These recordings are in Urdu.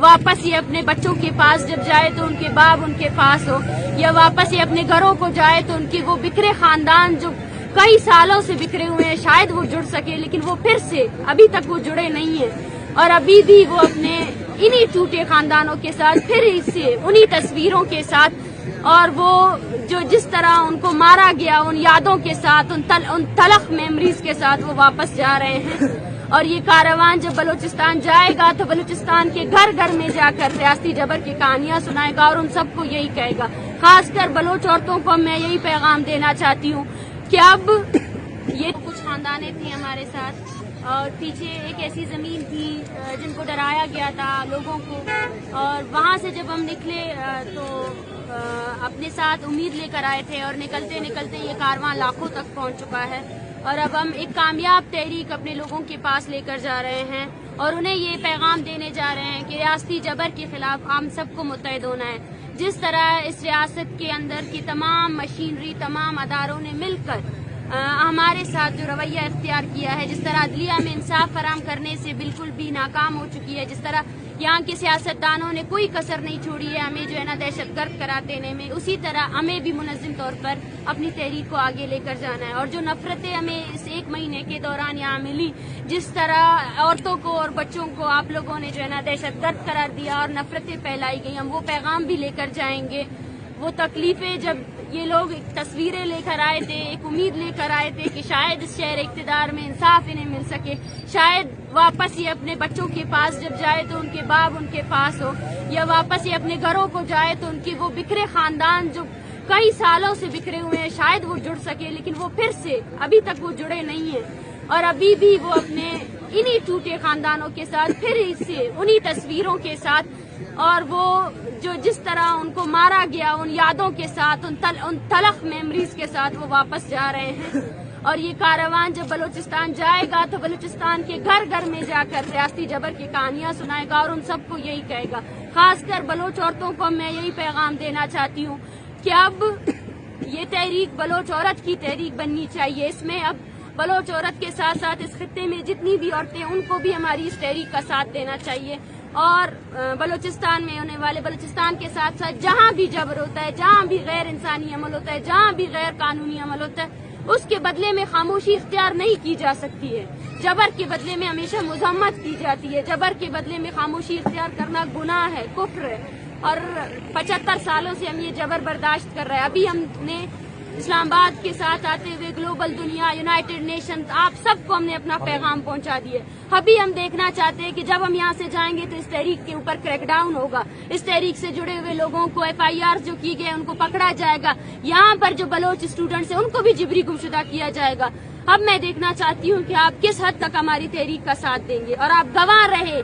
واپس یہ اپنے بچوں کے پاس جب جائے تو ان کے باپ ان کے پاس ہو، یا واپس یہ اپنے گھروں کو جائے تو ان کے وہ بکھرے خاندان جو کئی سالوں سے بکھرے ہوئے ہیں شاید وہ جڑ سکے، لیکن وہ پھر سے ابھی تک وہ جڑے نہیں ہیں، اور ابھی بھی وہ اپنے انہی ٹوٹے خاندانوں کے ساتھ پھر اسے انہی تصویروں کے ساتھ، اور وہ جو جس طرح ان کو مارا گیا ان یادوں کے ساتھ، ان تلخ میموریز کے ساتھ وہ واپس جا رہے ہیں۔ اور یہ کاروان جب بلوچستان جائے گا تو بلوچستان کے گھر گھر میں جا کر ریاستی جبر کی کہانیاں سنائے گا، اور ان سب کو یہی کہے گا۔ خاص کر بلوچ عورتوں کو میں یہی پیغام دینا چاہتی ہوں کہ اب یہ کچھ خاندانیں تھیں ہمارے ساتھ، اور پیچھے ایک ایسی زمین تھی جن کو ڈرایا گیا تھا لوگوں کو، اور وہاں سے جب ہم نکلے تو اپنے ساتھ امید لے کر آئے تھے، اور نکلتے نکلتے یہ کارواں لاکھوں تک پہنچ چکا ہے، اور اب ہم ایک کامیاب تحریک اپنے لوگوں کے پاس لے کر جا رہے ہیں، اور انہیں یہ پیغام دینے جا رہے ہیں کہ ریاستی جبر کے خلاف ہم سب کو متحد ہونا ہے۔ جس طرح اس ریاست کے اندر کی تمام مشینری، تمام اداروں نے مل کر ہمارے ساتھ جو رویہ اختیار کیا ہے، جس طرح عدلیہ میں انصاف فراہم کرنے سے بالکل بھی ناکام ہو چکی ہے، جس طرح یہاں کے سیاستدانوں نے کوئی کسر نہیں چھوڑی ہے ہمیں جو ہے نا دہشت گرد قرار دینے میں، اسی طرح ہمیں بھی منظم طور پر اپنی تحریک کو آگے لے کر جانا ہے۔ اور جو نفرتیں ہمیں اس ایک مہینے کے دوران یہاں ملی، جس طرح عورتوں کو اور بچوں کو آپ لوگوں نے جو ہے نا دہشت گرد قرار دیا اور نفرتیں پھیلائی گئی، ہم وہ پیغام بھی لے کر جائیں گے۔ وہ تکلیفیں جب یہ لوگ ایک تصویریں لے کر آئے تھے، ایک امید لے کر آئے تھے کہ شاید اس شہر اقتدار میں انصاف انہیں مل سکے، شاید واپس یہ اپنے بچوں کے پاس جب جائے تو ان کے باپ ان کے پاس ہو، یا واپس یہ اپنے گھروں کو جائے تو ان کے وہ بکھرے خاندان جو کئی سالوں سے بکھرے ہوئے ہیں شاید وہ جڑ سکے، لیکن وہ پھر سے ابھی تک وہ جڑے نہیں ہیں، اور ابھی بھی وہ اپنے انہی ٹوٹے خاندانوں کے ساتھ پھر اسے انہی تصویروں کے ساتھ، اور وہ جو جس طرح ان کو مارا گیا ان یادوں کے ساتھ، ان تلخ میموریز کے ساتھ وہ واپس جا رہے ہیں۔ اور یہ کاروان جب بلوچستان جائے گا تو بلوچستان کے گھر گھر میں جا کر ریاستی جبر کی کہانیاں سنائے گا، اور ان سب کو یہی کہے گا۔ خاص کر بلوچ عورتوں کو میں یہی پیغام دینا چاہتی ہوں کہ اب یہ تحریک بلوچ عورت کی تحریک بننی چاہیے۔ اس میں اب بلوچ عورت کے ساتھ ساتھ اس خطے میں جتنی بھی عورتیں ان کو بھی ہماری اس تحریک کا ساتھ دینا چاہیے، اور بلوچستان میں ہونے والے، بلوچستان کے ساتھ ساتھ جہاں بھی جبر ہوتا ہے، جہاں بھی غیر انسانی عمل ہوتا ہے، جہاں بھی غیر قانونی عمل ہوتا ہے، اس کے بدلے میں خاموشی اختیار نہیں کی جا سکتی ہے۔ جبر کے بدلے میں ہمیشہ مذمت کی جاتی ہے، جبر کے بدلے میں خاموشی اختیار کرنا گناہ ہے، کفر ہے، اور 75 سالوں سے ہم یہ جبر برداشت کر رہے ہیں۔ ابھی ہم نے اسلام آباد کے ساتھ آتے ہوئے گلوبل دنیا، یونائٹڈ نیشن، آپ سب کو ہم نے اپنا پیغام پہنچا دیے۔ ابھی ہم دیکھنا چاہتے ہیں کہ جب ہم یہاں سے جائیں گے تو اس تحریک کے اوپر کریک ڈاؤن ہوگا، اس تحریک سے جڑے ہوئے لوگوں کو FIR جو کی گئے ان کو پکڑا جائے گا، یہاں پر جو بلوچ اسٹوڈنٹس ہیں ان کو بھی جبری گمشدہ کیا جائے گا۔ اب میں دیکھنا چاہتی ہوں کہ آپ کس حد تک ہماری تحریک کا ساتھ دیں گے، اور آپ گواہ رہے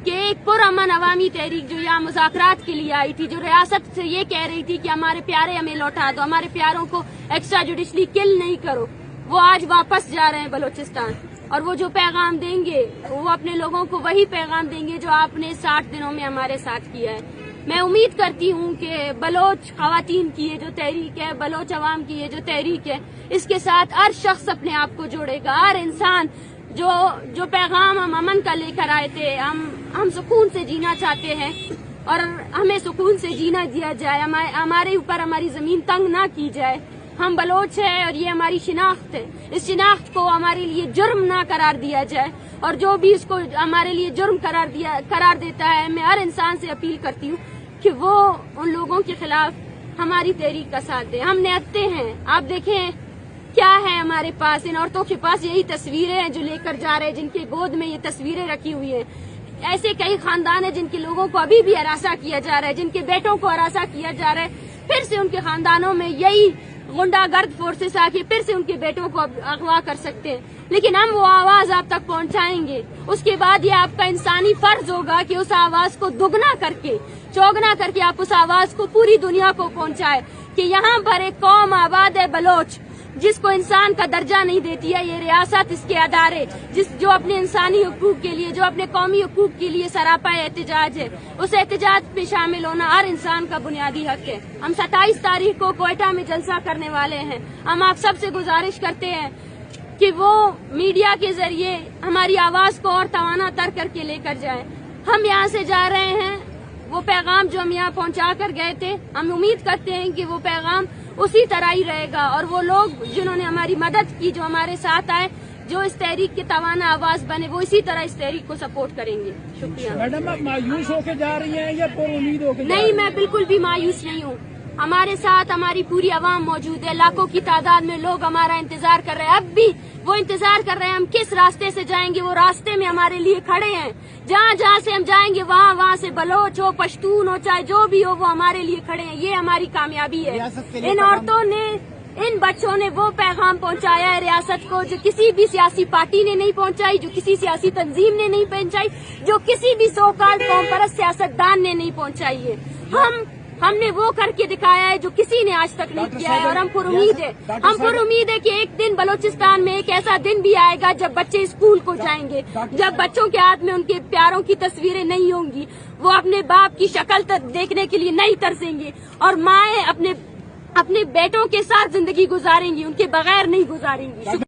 کہ ایک پرامن عوامی تحریک جو یہاں مذاکرات کے لیے آئی تھی، جو ریاست سے یہ کہہ رہی تھی کہ ہمارے پیارے ہمیں لوٹا دو، ہمارے پیاروں کو ایکسٹرا جوڈیشلی کل نہیں کرو، وہ آج واپس جا رہے ہیں بلوچستان، اور وہ جو پیغام دیں گے وہ اپنے لوگوں کو وہی پیغام دیں گے جو آپ نے 60 دنوں میں ہمارے ساتھ کیا ہے۔ میں امید کرتی ہوں کہ بلوچ خواتین کی یہ جو تحریک ہے، بلوچ عوام کی یہ جو تحریک ہے، اس کے ساتھ ہر شخص اپنے آپ کو جوڑے گا، ہر انسان جو پیغام ہم امن کا لے کر آئے تھے، ہم سکون سے جینا چاہتے ہیں اور ہمیں سکون سے جینا دیا جائے، ہمارے اوپر ہماری زمین تنگ نہ کی جائے، ہم بلوچ ہیں اور یہ ہماری شناخت ہے، اس شناخت کو ہمارے لیے جرم نہ قرار دیا جائے، اور جو بھی اس کو ہمارے لیے جرم قرار دیتا ہے، میں ہر انسان سے اپیل کرتی ہوں کہ وہ ان لوگوں کے خلاف ہماری تحریک کا ساتھ دے۔ ہم نہتے ہیں، آپ دیکھیں کیا ہے ہمارے پاس، ان عورتوں کے پاس یہی تصویریں ہیں جو لے کر جا رہے ہیں، جن کے گود میں یہ تصویریں رکھی ہوئی ہیں۔ ایسے کئی خاندان ہیں جن کے لوگوں کو ابھی بھی ہراساں کیا جا رہا ہے، جن کے بیٹوں کو ہراساں کیا جا رہا ہے، پھر سے ان کے خاندانوں میں یہی غنڈہ گرد فورسز آ کے پھر سے ان کے بیٹوں کو اغوا کر سکتے ہیں، لیکن ہم وہ آواز آپ تک پہنچائیں گے۔ اس کے بعد یہ آپ کا انسانی فرض ہوگا کہ اس آواز کو دگنا کر کے، چوگنا کر کے آپ اس آواز کو پوری دنیا کو پہنچائے کہ یہاں پر ایک قوم آباد ہے بلوچ، جس کو انسان کا درجہ نہیں دیتی ہے یہ ریاست، اس کے ادارے، جو اپنے انسانی حقوق کے لیے، جو اپنے قومی حقوق کے لیے سراپا احتجاج ہے، اس احتجاج میں شامل ہونا ہر انسان کا بنیادی حق ہے۔ ہم 27 تاریخ کو کوئٹہ میں جلسہ کرنے والے ہیں، ہم آپ سب سے گزارش کرتے ہیں کہ وہ میڈیا کے ذریعے ہماری آواز کو اور توانا تر کر کے لے کر جائیں۔ ہم یہاں سے جا رہے ہیں، وہ پیغام جو ہم یہاں پہنچا کر گئے تھے، ہم امید کرتے ہیں کہ وہ پیغام اسی طرح ہی رہے گا، اور وہ لوگ جنہوں نے ہماری مدد کی، جو ہمارے ساتھ آئے، جو اس تحریک کی توانا آواز بنے، وہ اسی طرح اس تحریک کو سپورٹ کریں گے. شکریہ. میڈم آپ مایوس ہو کے جا رہی ہیں یا پر امید ہو کے؟ نہیں، میں بالکل بھی مایوس نہیں ہوں. ہمارے ساتھ ہماری پوری عوام موجود ہے، لاکھوں کی تعداد میں لوگ ہمارا انتظار کر رہے ہیں. اب بھی وہ انتظار کر رہے ہیں ہم کس راستے سے جائیں گے، وہ راستے میں ہمارے لیے کھڑے ہیں. جہاں جہاں سے ہم جائیں گے وہاں سے بلوچ ہو، پشتون ہو، چاہے جو بھی ہو، وہ ہمارے لیے کھڑے ہیں. یہ ہماری کامیابی ہے. ان عورتوں نے، ان بچوں نے وہ پیغام پہنچایا ہے ریاست کو جو کسی بھی سیاسی پارٹی نے نہیں پہنچائی، جو کسی سیاسی تنظیم نے نہیں پہنچائی، جو کسی بھی سو کال قوم پرست سیاستدان نے نہیں پہنچائی ہے. ہم نے وہ کر کے دکھایا ہے جو کسی نے آج تک نہیں کیا ہے، اور ہم پر امید ہے کہ ایک دن بلوچستان میں ایک ایسا دن بھی آئے گا جب بچے اسکول کو جائیں گے، جب بچوں کے ہاتھ میں ان کے پیاروں کی تصویریں نہیں ہوں گی، وہ اپنے باپ کی شکل دیکھنے کے لیے نہیں ترسیں گے، اور مائیں اپنے بیٹوں کے ساتھ زندگی گزاریں گی، ان کے بغیر نہیں گزاریں گی.